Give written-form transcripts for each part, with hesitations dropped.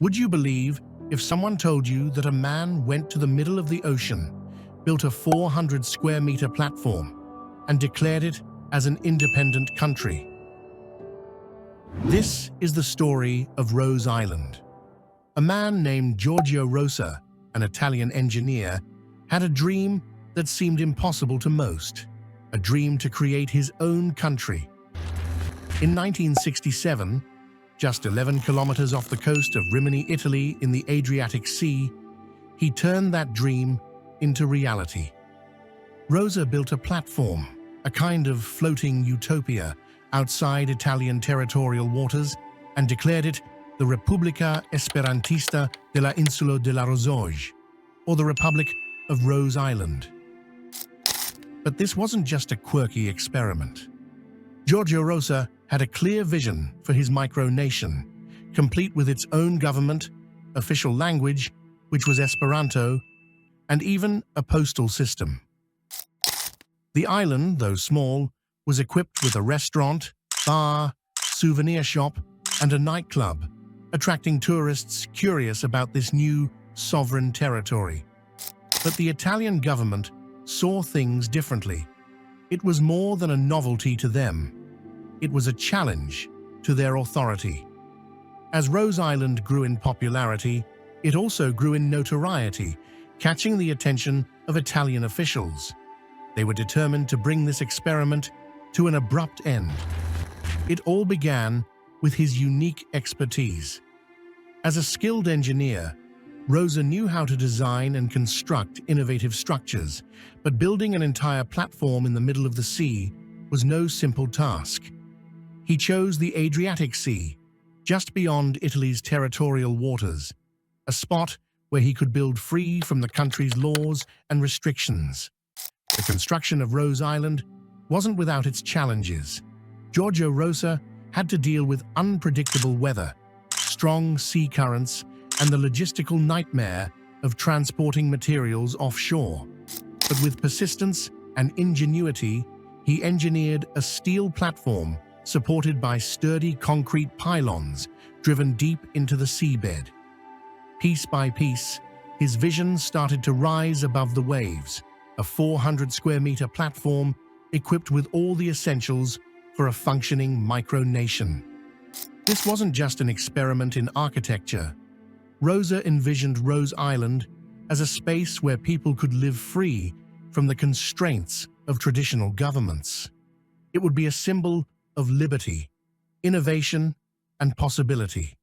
Would you believe if someone told you that a man went to the middle of the ocean, built a 400 square meter platform, and declared it as an independent country? This is the story of Rose Island. A man named Giorgio Rosa, an Italian engineer, had a dream that seemed impossible to most, a dream to create his own country. In 1967, just 11 kilometers off the coast of Rimini, Italy, in the Adriatic Sea, he turned that dream into reality. Rosa built a platform, a kind of floating utopia, outside Italian territorial waters, and declared it the Repubblica Esperantista della Insula della Rosoge, or the Republic of Rose Island. But this wasn't just a quirky experiment. Giorgio Rosa had a clear vision for his micronation, complete with its own government, official language, which was Esperanto, and even a postal system. The island, though small, was equipped with a restaurant, bar, souvenir shop, and a nightclub, attracting tourists curious about this new sovereign territory. But the Italian government saw things differently. It was more than a novelty to them. It was a challenge to their authority. As Rose Island grew in popularity, it also grew in notoriety, catching the attention of Italian officials. They were determined to bring this experiment to an abrupt end. It all began with his unique expertise. As a skilled engineer, Rosa knew how to design and construct innovative structures, but building an entire platform in the middle of the sea was no simple task. He chose the Adriatic Sea, just beyond Italy's territorial waters, a spot where he could build free from the country's laws and restrictions. The construction of Rose Island wasn't without its challenges. Giorgio Rosa had to deal with unpredictable weather, strong sea currents, and the logistical nightmare of transporting materials offshore. But with persistence and ingenuity, he engineered a steel platform supported by sturdy concrete pylons driven deep into the seabed. Piece by piece, his vision started to rise above the waves, a 400 square meter platform equipped with all the essentials for a functioning micronation. This wasn't just an experiment in architecture. Rosa envisioned Rose Island as a space where people could live free from the constraints of traditional governments. It would be a symbol of liberty, innovation, and possibility.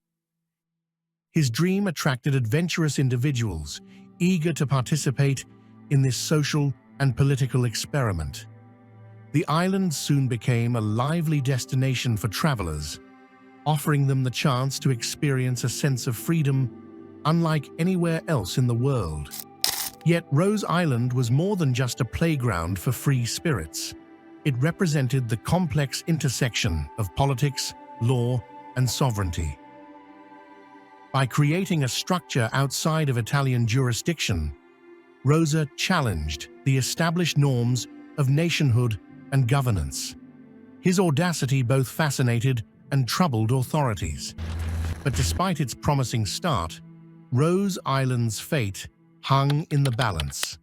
His dream attracted adventurous individuals eager to participate in this social and political experiment. The island soon became a lively destination for travelers, offering them the chance to experience a sense of freedom unlike anywhere else in the world. Yet Rose Island was more than just a playground for free spirits. It represented the complex intersection of politics, law, and sovereignty. By creating a structure outside of Italian jurisdiction, Rosa challenged the established norms of nationhood and governance. His audacity both fascinated and troubled authorities. But despite its promising start, Rose Island's fate hung in the balance.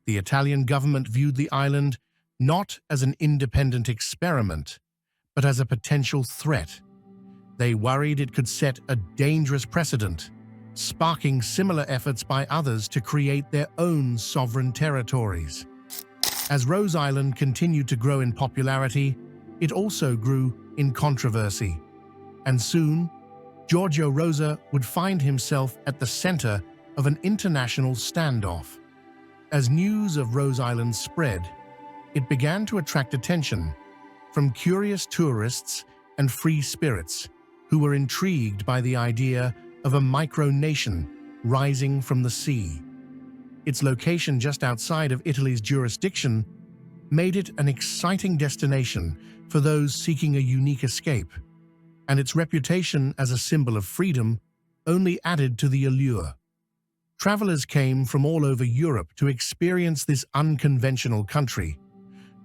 The Italian government viewed the island not as an independent experiment, but as a potential threat. They worried it could set a dangerous precedent, sparking similar efforts by others to create their own sovereign territories. As Rose Island continued to grow in popularity, it also grew in controversy. And soon, Giorgio Rosa would find himself at the center of an international standoff. As news of Rose Island spread, it began to attract attention from curious tourists and free spirits who were intrigued by the idea of a micronation rising from the sea. Its location just outside of Italy's jurisdiction made it an exciting destination for those seeking a unique escape, and its reputation as a symbol of freedom only added to the allure. Travelers came from all over Europe to experience this unconventional country,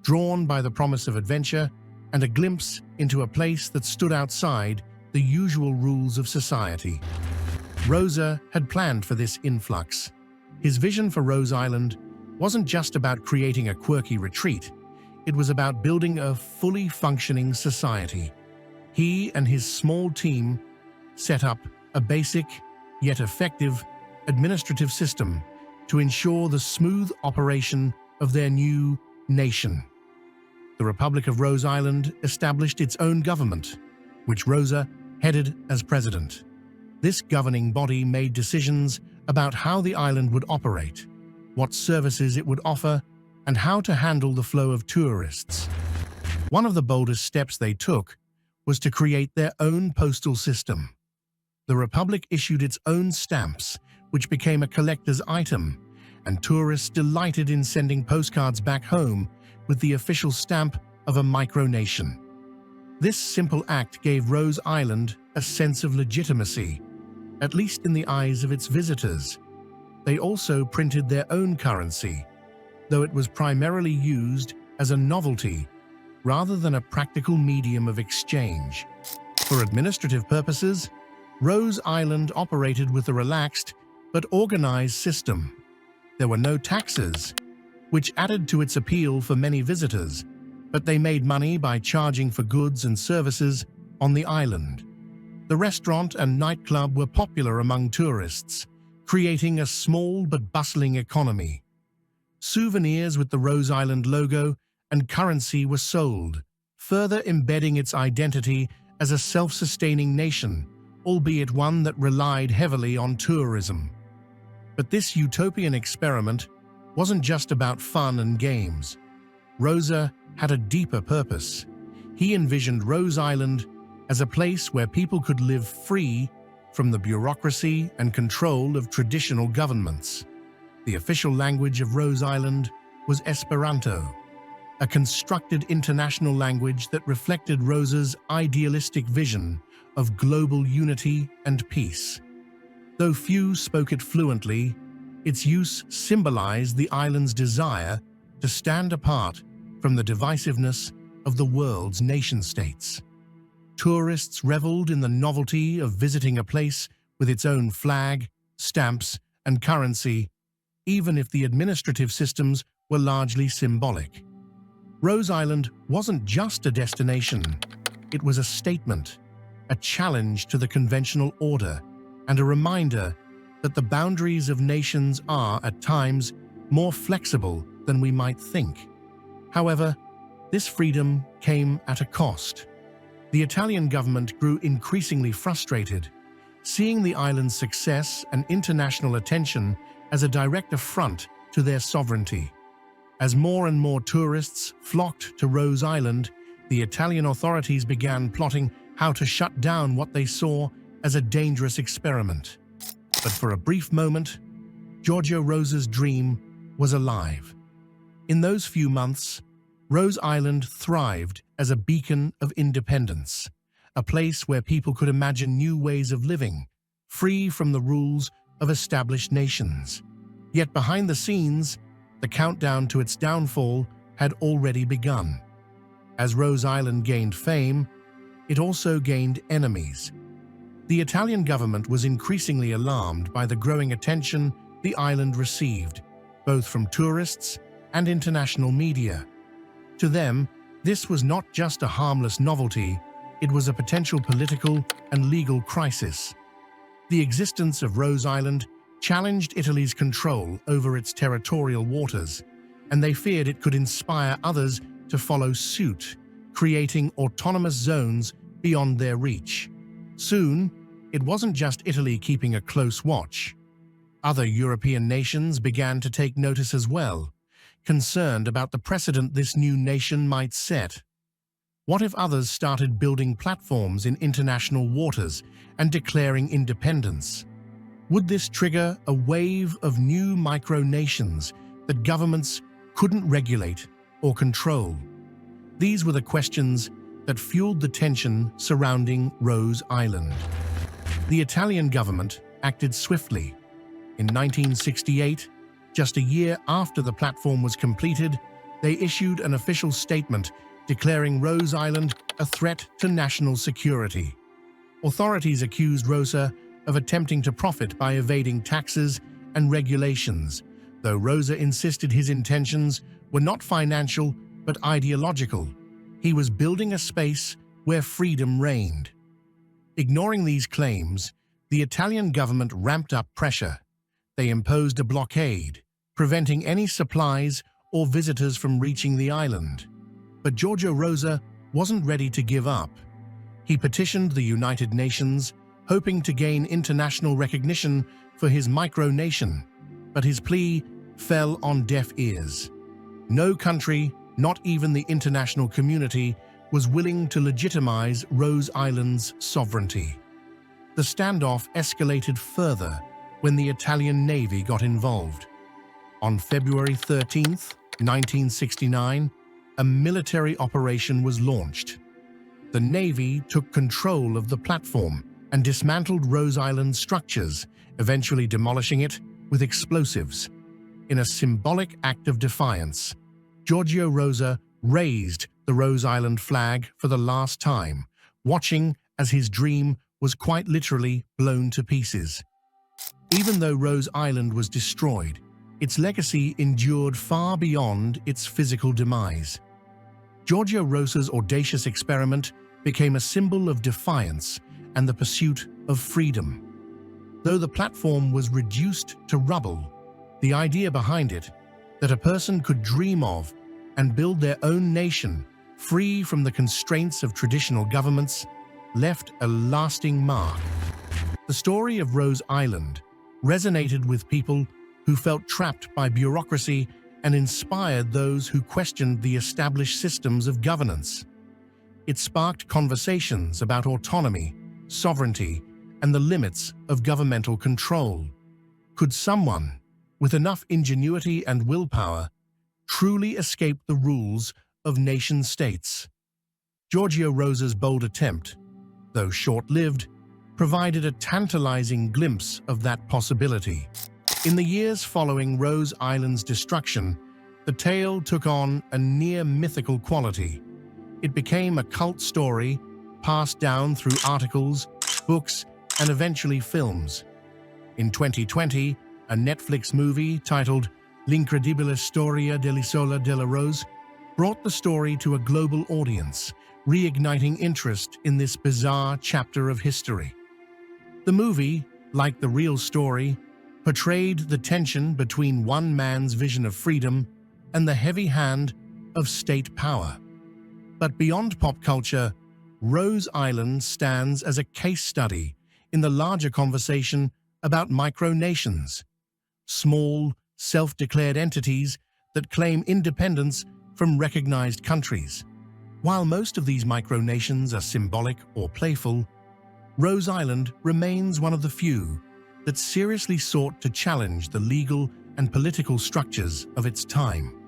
drawn by the promise of adventure and a glimpse into a place that stood outside the usual rules of society. Rosa had planned for this influx. His vision for Rose Island wasn't just about creating a quirky retreat, it was about building a fully functioning society. He and his small team set up a basic, yet effective, administrative system to ensure the smooth operation of their new nation. The Republic of Rose Island established its own government, which Rosa headed as president. This governing body made decisions about how the island would operate, what services it would offer, and how to handle the flow of tourists. One of the boldest steps they took was to create their own postal system. The Republic issued its own stamps, which became a collector's item, and tourists delighted in sending postcards back home with the official stamp of a micronation. This simple act gave Rose Island a sense of legitimacy, at least in the eyes of its visitors. They also printed their own currency, though it was primarily used as a novelty rather than a practical medium of exchange. For administrative purposes, Rose Island operated with a relaxed but organized system. There were no taxes, which added to its appeal for many visitors, but they made money by charging for goods and services on the island. The restaurant and nightclub were popular among tourists, creating a small but bustling economy. Souvenirs with the Rose Island logo and currency were sold, further embedding its identity as a self-sustaining nation, albeit one that relied heavily on tourism. But this utopian experiment wasn't just about fun and games. Rosa had a deeper purpose. He envisioned Rose Island as a place where people could live free from the bureaucracy and control of traditional governments. The official language of Rose Island was Esperanto, a constructed international language that reflected Rosa's idealistic vision of global unity and peace. Though few spoke it fluently, its use symbolized the island's desire to stand apart from the divisiveness of the world's nation-states. Tourists reveled in the novelty of visiting a place with its own flag, stamps, and currency, even if the administrative systems were largely symbolic. Rose Island wasn't just a destination, it was a statement, a challenge to the conventional order, and a reminder that the boundaries of nations are, at times, more flexible than we might think. However, this freedom came at a cost. The Italian government grew increasingly frustrated, seeing the island's success and international attention as a direct affront to their sovereignty. As more and more tourists flocked to Rose Island, the Italian authorities began plotting how to shut down what they saw as a dangerous experiment. But for a brief moment, Giorgio Rosa's dream was alive. In those few months, Rose Island thrived as a beacon of independence, a place where people could imagine new ways of living, free from the rules of established nations. Yet behind the scenes, the countdown to its downfall had already begun. As Rose Island gained fame, it also gained enemies. The Italian government was increasingly alarmed by the growing attention the island received, both from tourists and international media. To them, this was not just a harmless novelty, it was a potential political and legal crisis. The existence of Rose Island challenged Italy's control over its territorial waters, and they feared it could inspire others to follow suit, creating autonomous zones beyond their reach. Soon, it wasn't just Italy keeping a close watch. Other European nations began to take notice as well, concerned about the precedent this new nation might set. What if others started building platforms in international waters and declaring independence? Would this trigger a wave of new micronations that governments couldn't regulate or control? These were the questions that fueled the tension surrounding Rose Island. The Italian government acted swiftly. In 1968, just a year after the platform was completed, they issued an official statement declaring Rose Island a threat to national security. Authorities accused Rosa of attempting to profit by evading taxes and regulations, though Rosa insisted his intentions were not financial but ideological. He was building a space where freedom reigned. Ignoring these claims, the Italian government ramped up pressure. They imposed a blockade, preventing any supplies or visitors from reaching the island. But Giorgio Rosa wasn't ready to give up. He petitioned the United Nations, hoping to gain international recognition for his micronation, but his plea fell on deaf ears. No country, not even the international community, was willing to legitimize Rose Island's sovereignty. The standoff escalated further when the Italian Navy got involved. On February 13, 1969, a military operation was launched. The Navy took control of the platform and dismantled Rose Island's structures, eventually demolishing it with explosives. In a symbolic act of defiance, Giorgio Rosa raised the Rose Island flag for the last time, watching as his dream was quite literally blown to pieces. Even though Rose Island was destroyed, its legacy endured far beyond its physical demise. Giorgio Rosa's audacious experiment became a symbol of defiance and the pursuit of freedom. Though the platform was reduced to rubble, the idea behind it, that a person could dream of and build their own nation free from the constraints of traditional governments, left a lasting mark. The story of Rose Island resonated with people who felt trapped by bureaucracy and inspired those who questioned the established systems of governance. It sparked conversations about autonomy, sovereignty, and the limits of governmental control. Could someone, with enough ingenuity and willpower, truly escape the rules of nation-states? Giorgio Rosa's bold attempt, though short-lived, provided a tantalizing glimpse of that possibility. In the years following Rose Island's destruction, the tale took on a near-mythical quality. It became a cult story, passed down through articles, books, and eventually films. In 2020, a Netflix movie titled L'incredibile storia dell'Isola della Rose brought the story to a global audience, reigniting interest in this bizarre chapter of history. The movie, like the real story, portrayed the tension between one man's vision of freedom and the heavy hand of state power. But beyond pop culture, Rose Island stands as a case study in the larger conversation about micronations, small, self-declared entities that claim independence from recognized countries. While most of these micronations are symbolic or playful, Rose Island remains one of the few that seriously sought to challenge the legal and political structures of its time.